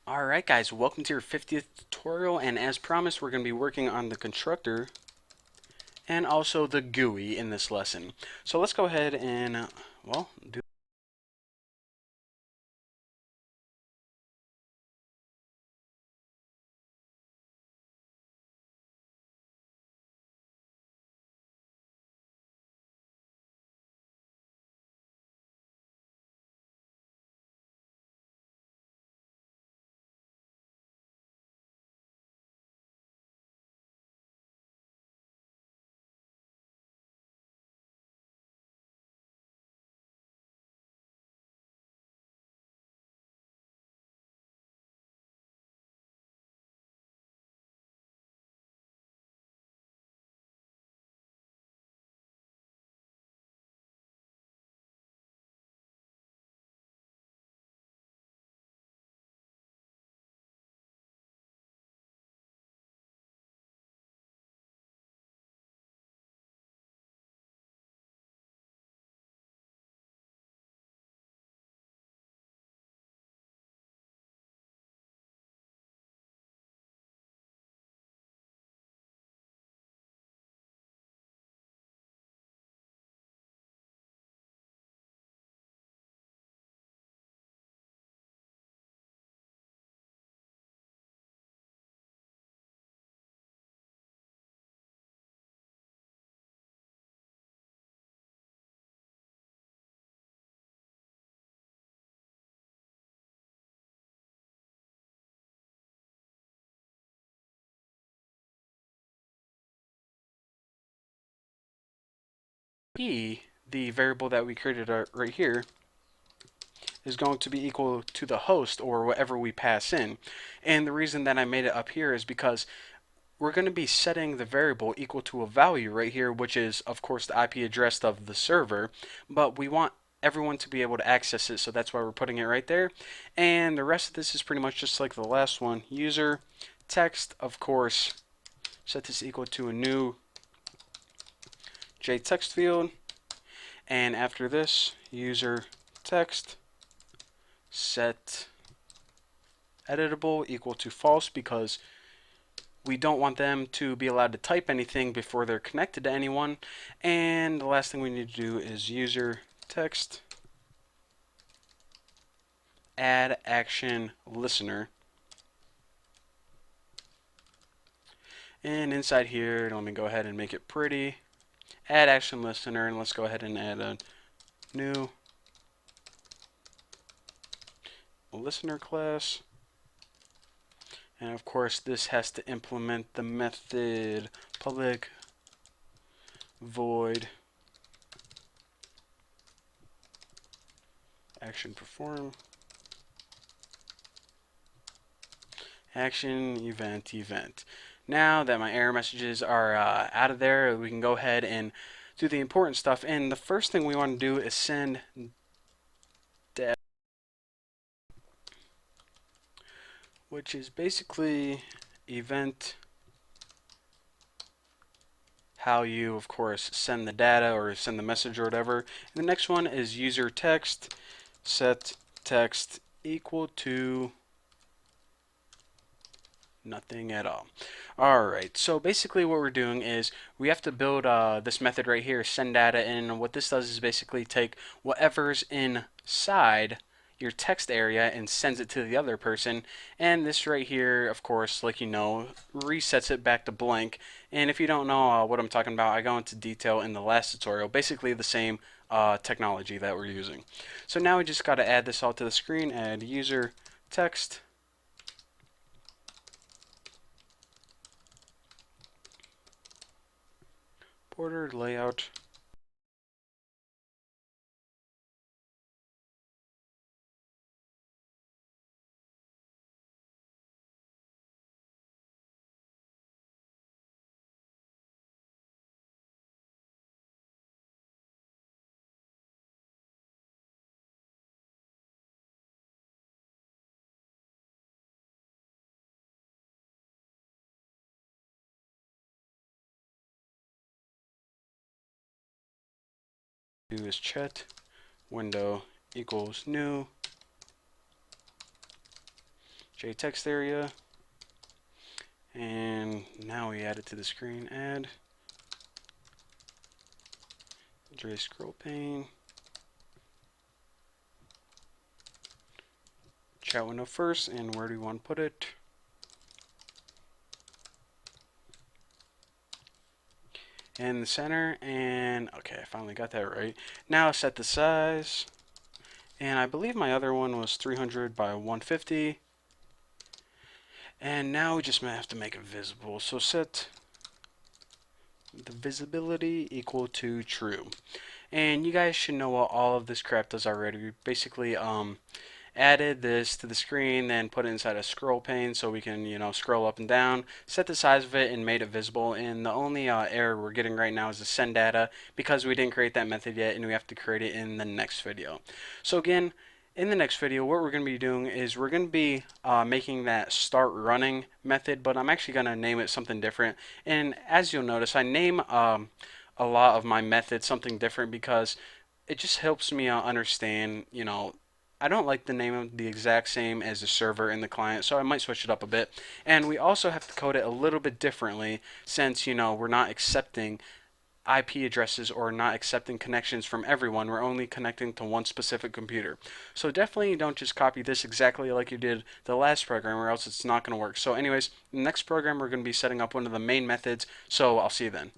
Alright guys, welcome to your 50th tutorial, and as promised we're going to be working on the constructor and also the GUI in this lesson. So let's go ahead and, do P, the variable that we created right here, is going to be equal to the host or whatever we pass in. And the reason that I made it up here is because we're going to be setting the variable equal to a value right here, which is of course the IP address of the server, but we want everyone to be able to access it, so that's why we're putting it right there. And the rest of this is pretty much just like the last one. User text, of course, set this equal to a new JText field, and after this, user text set editable equal to false, because we don't want them to be allowed to type anything before they're connected to anyone. And the last thing we need to do is user text add action listener. And inside here, let me go ahead and make it pretty. Add action listener, and let's go ahead and add a new listener class. And of course, this has to implement the method public void action perform action event. Now that my error messages are out of there, we can go ahead and do the important stuff. And the first thing we want to do is send data, which is basically event how you, of course, send the data or send the message or whatever. And the next one is user text set text equal to nothing at all. Alright, so basically what we're doing is we have to build this method right here, send data, and what this does is basically take whatever's inside your text area and sends it to the other person. And this right here, of course, like you know, resets it back to blank. And if you don't know what I'm talking about, I go into detail in the last tutorial. Basically the same technology that we're using. So now we just got to add this all to the screen. Add user text border layout. Do is chat window equals new JText area. And now we add it to the screen. Add J scroll pane. Chat window first, and where do we want to put it? In the center, and okay, I finally got that right. Now set the size, and I believe my other one was 300 by 150. And now we just might have to make it visible. So set the visibility equal to true. And you guys should know what all of this crap does already. We basically added this to the screen, then put it inside a scroll pane so we can, scroll up and down, set the size of it, and made it visible. And the only error we're getting right now is the send data because we didn't create that method yet, and we have to create it in the next video. So again, in the next video, what we're going to be doing is we're going to be making that start running method, but I'm actually going to name it something different. And as you'll notice, I name a lot of my methods something different because it just helps me understand, I don't like the name of the exact same as the server and the client, so I might switch it up a bit. And we also have to code it a little bit differently since, we're not accepting IP addresses or not accepting connections from everyone. We're only connecting to one specific computer. So definitely don't just copy this exactly like you did the last program or else it's not going to work. So anyways, the next program we're going to be setting up one of the main methods. So I'll see you then.